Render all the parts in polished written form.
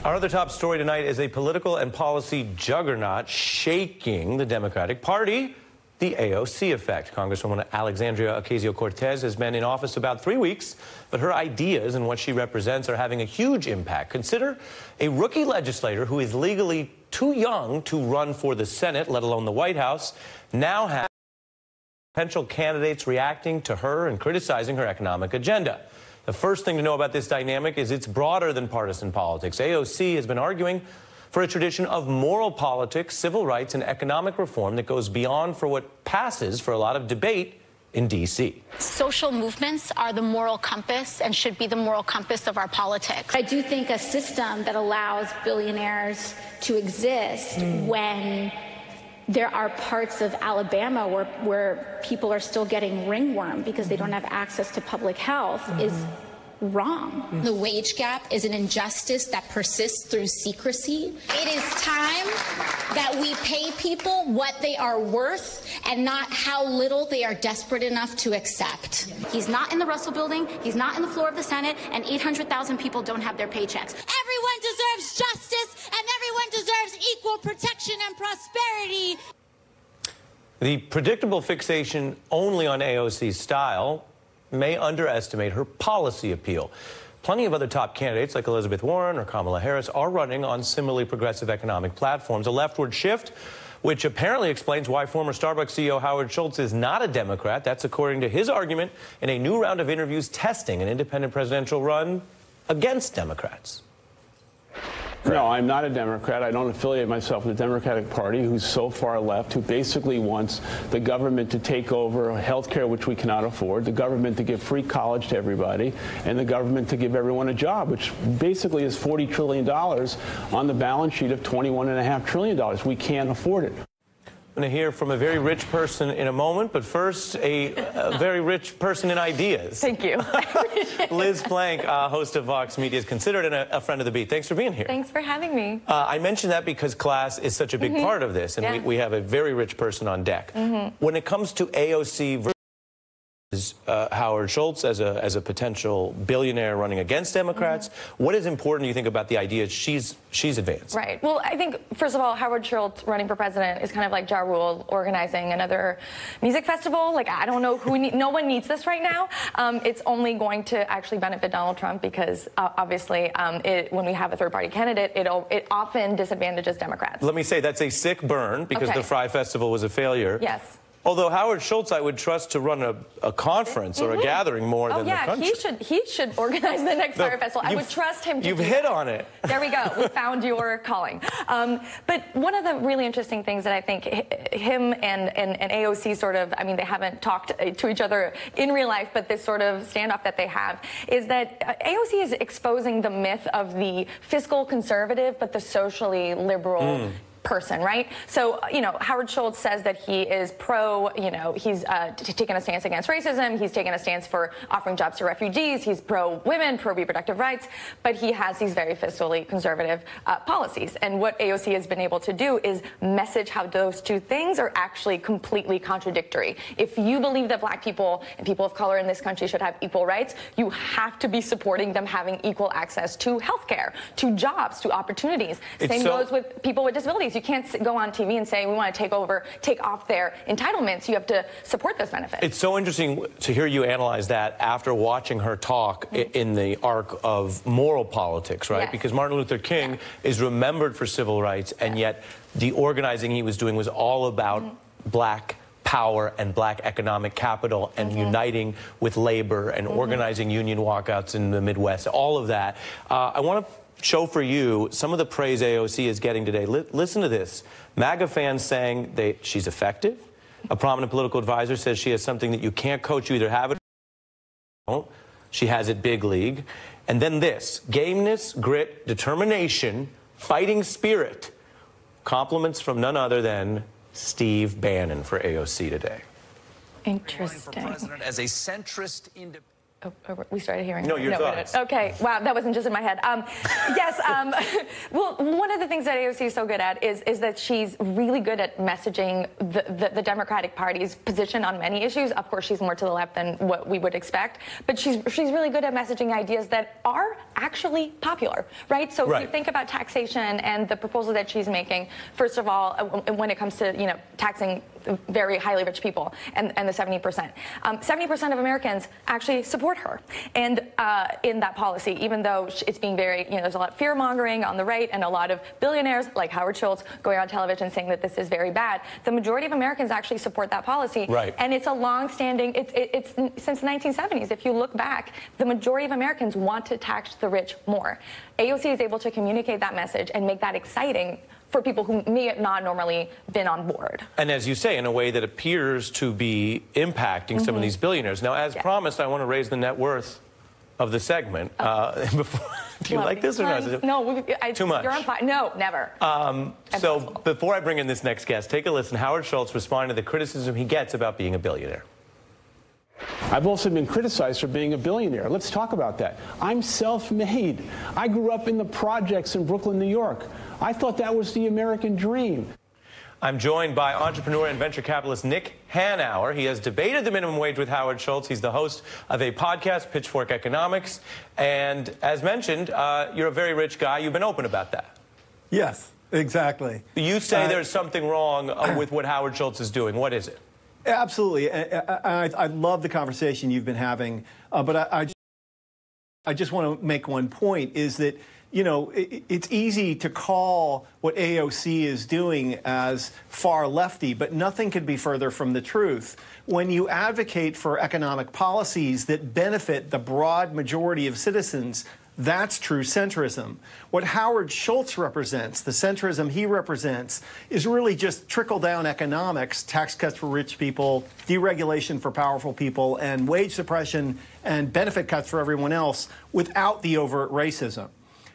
Our other top story tonight is a political and policy juggernaut shaking the Democratic Party, the AOC effect. Congresswoman Alexandria Ocasio-Cortez has been in office about 3 weeks, but her ideas and what she represents are having a huge impact. Consider a rookie legislator who is legally too young to run for the Senate, let alone the White House, now has potential candidates reacting to her and criticizing her economic agenda. The first thing to know about this dynamic is it's broader than partisan politics. AOC has been arguing for a tradition of moral politics, civil rights, and economic reform that goes beyond for what passes for a lot of debate in D.C. Social movements are the moral compass and should be the moral compass of our politics. I do think a system that allows billionaires to exist when there are parts of Alabama where people are still getting ringworm because they don't have access to public health is wrong. The wage gap is an injustice that persists through secrecy. It is time that we pay people what they are worth and not how little they are desperate enough to accept. He's not in the Russell Building, he's not in the floor of the Senate, and 800,000 people don't have their paychecks. Everyone deserves justice, and everyone deserves equal protection and prosperity. The predictable fixation only on AOC's style may underestimate her policy appeal. Plenty of other top candidates like Elizabeth Warren or Kamala Harris are running on similarly progressive economic platforms. A leftward shift, which apparently explains why former Starbucks CEO Howard Schultz is not a Democrat. That's according to his argument in a new round of interviews testing an independent presidential run against Democrats. No, I'm not a Democrat. I don't affiliate myself with the Democratic Party, who's so far left, who basically wants the government to take over health care, which we cannot afford, the government to give free college to everybody, and the government to give everyone a job, which basically is $40 trillion on the balance sheet of $21.5 trillion. We can't afford it. I'm going to hear from a very rich person in a moment, but first, a very rich person in ideas. Thank you. Liz Plank, host of Vox Media, is considered a friend of the beat. Thanks for being here. Thanks for having me. I mentioned that because class is such a big part of this, and we have a very rich person on deck. When it comes to AOC versus Howard Schultz as a potential billionaire running against Democrats, what is important, do you think, about the ideas she's advanced? Right. Well, I think, first of all, Howard Schultz running for president is kind of like Ja Rule organizing another music festival. Like, I don't know who no one needs this right now. It's only going to actually benefit Donald Trump because, obviously, when we have a third-party candidate, it often disadvantages Democrats. Let me say that's a sick burn because the Fry Festival was a failure. Yes. Although Howard Schultz, I would trust to run a conference or a gathering more than the country. He should organize the next Fire Festival. I would trust him to You've hit on it. There we go. We found your calling. But one of the really interesting things that I think him and AOC sort of, I mean, they haven't talked to each other in real life, but this sort of standoff that they have is that AOC is exposing the myth of the fiscal conservative, but the socially liberal person, right? So, you know, Howard Schultz says that he is he's taken a stance against racism. He's taken a stance for offering jobs to refugees. He's pro-women, pro-reproductive rights, but he has these very fiscally conservative policies. And what AOC has been able to do is message how those two things are actually completely contradictory. If you believe that black people and people of color in this country should have equal rights, you have to be supporting them having equal access to health care, to jobs, to opportunities. Same goes with people with disabilities. You can't go on TV and say we want to take off their entitlements. You have to support those benefits. It's so interesting to hear you analyze that after watching her talk in the arc of moral politics, right? Yes. Because Martin Luther King is remembered for civil rights, and yet the organizing he was doing was all about black power and black economic capital and uniting with labor and organizing union walkouts in the Midwest, all of that. I want to show for you some of the praise AOC is getting today. Listen to this. MAGA fans saying she's effective. A prominent political advisor says she has something that you can't coach. You either have it or don't. She has it big league. And then this, gameness, grit, determination, fighting spirit. Compliments from none other than Steve Bannon for AOC today. Interesting. Running for president as a centrist independent. we started hearing. No, your thoughts. Okay, wow, that wasn't just in my head. Yes, well, one of the things that AOC is so good at is that she's really good at messaging the Democratic Party's position on many issues. Of course, she's more to the left than what we would expect, but she's really good at messaging ideas that are actually popular, right? So if you think about taxation and the proposal that she's making, first of all, when it comes to, taxing very highly rich people and the 70%. 70% of Americans actually support her and in that policy, even though it's being very, there's a lot of fear-mongering on the right and a lot of billionaires like Howard Schultz going on television saying that this is very bad. The majority of Americans actually support that policy. Right. And it's a long-standing, it's since the 1970s. If you look back, the majority of Americans want to tax the rich more. AOC is able to communicate that message and make that exciting for people who may have not normally been on board. And as you say, in a way that appears to be impacting some of these billionaires. Now, as promised, I want to raise the net worth of the segment. Do you like this or not? No. Too much? You're on fire. No, never. So before I bring in this next guest, take a listen. Howard Schultz responding to the criticism he gets about being a billionaire. I've also been criticized for being a billionaire. Let's talk about that. I'm self-made. I grew up in the projects in Brooklyn, New York. I thought that was the American dream. I'm joined by entrepreneur and venture capitalist Nick Hanauer. He has debated the minimum wage with Howard Schultz. He's the host of a podcast, Pitchfork Economics. And as mentioned, you're a very rich guy. You've been open about that. Yes, exactly. You say there's something wrong with what Howard Schultz is doing. What is it? Absolutely. I love the conversation you've been having, but I just want to make one point, is that, it's easy to call what AOC is doing as far lefty, but nothing could be further from the truth. When you advocate for economic policies that benefit the broad majority of citizens, that's true centrism. What Howard Schultz represents, the centrism he represents, is really just trickle-down economics, tax cuts for rich people, deregulation for powerful people, and wage suppression and benefit cuts for everyone else without the overt racism.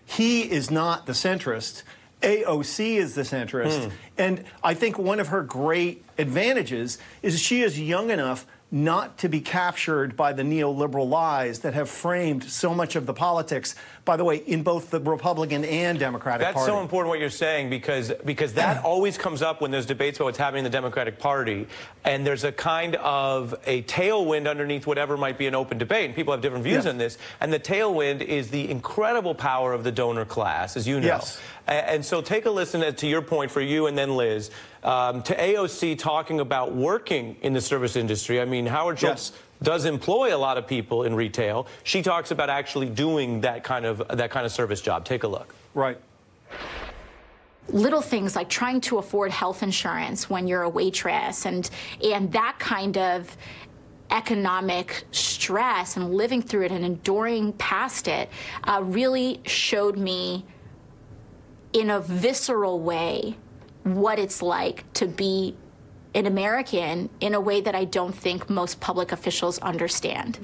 He is not the centrist. AOC is the centrist. And I think one of her great advantages is she is young enough not to be captured by the neoliberal lies that have framed so much of the politics, by the way, in both the Republican and Democratic Party. That's so important what you're saying, because that always comes up when there's debates about what's happening in the Democratic Party, and there's a kind of a tailwind underneath whatever might be an open debate, and people have different views on this, and the tailwind is the incredible power of the donor class, as you know. Yes. And so take a listen to your point for you and then Liz, to AOC talking about working in the service industry. I mean, Howard Schultz does employ a lot of people in retail. She talks about actually doing that kind of service job. Take a look. Right. Little things like trying to afford health insurance when you're a waitress and that kind of economic stress and living through it and enduring past it really showed me in a visceral way what it's like to be an American in a way that I don't think most public officials understand.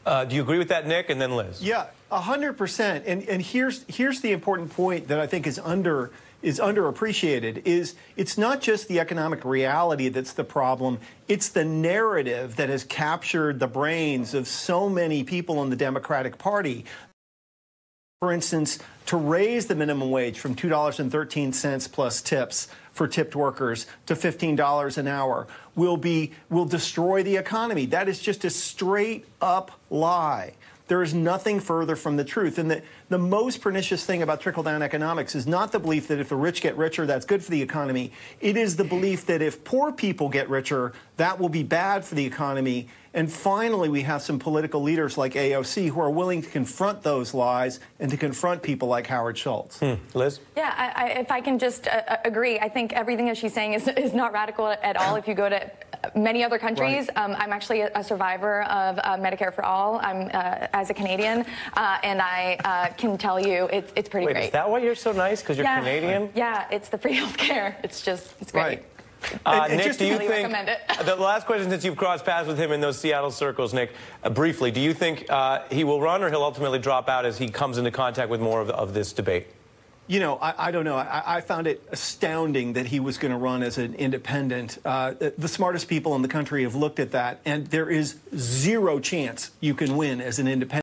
Do you agree with that, Nick? And then Liz. Yeah, 100%. And here's the important point that I think is underappreciated, is it's not just the economic reality that's the problem, it's the narrative that has captured the brains of so many people in the Democratic Party. For instance, to raise the minimum wage from $2.13 plus tips for tipped workers to $15 an hour will destroy the economy. That is just a straight up lie. There is nothing further from the truth. And the most pernicious thing about trickle-down economics is not the belief that if the rich get richer, that's good for the economy. It is the belief that if poor people get richer, that will be bad for the economy. And finally, we have some political leaders like AOC who are willing to confront those lies and to confront people like Howard Schultz. Liz? Yeah, if I can just agree, I think everything that she's saying is not radical at all. If you go to many other countries, I'm actually a survivor of Medicare for All. I'm as a Canadian, and I can tell you it's pretty great. Is that why you're so nice? Because you're Canadian? Yeah, it's the free health care. It's great. Nick, do you think, the last question, since you've crossed paths with him in those Seattle circles, Nick, briefly, do you think he will run or he'll ultimately drop out as he comes into contact with more of this debate? you know, I don't know. I found it astounding that he was going to run as an independent. The smartest people in the country have looked at that, and there is zero chance you can win as an independent.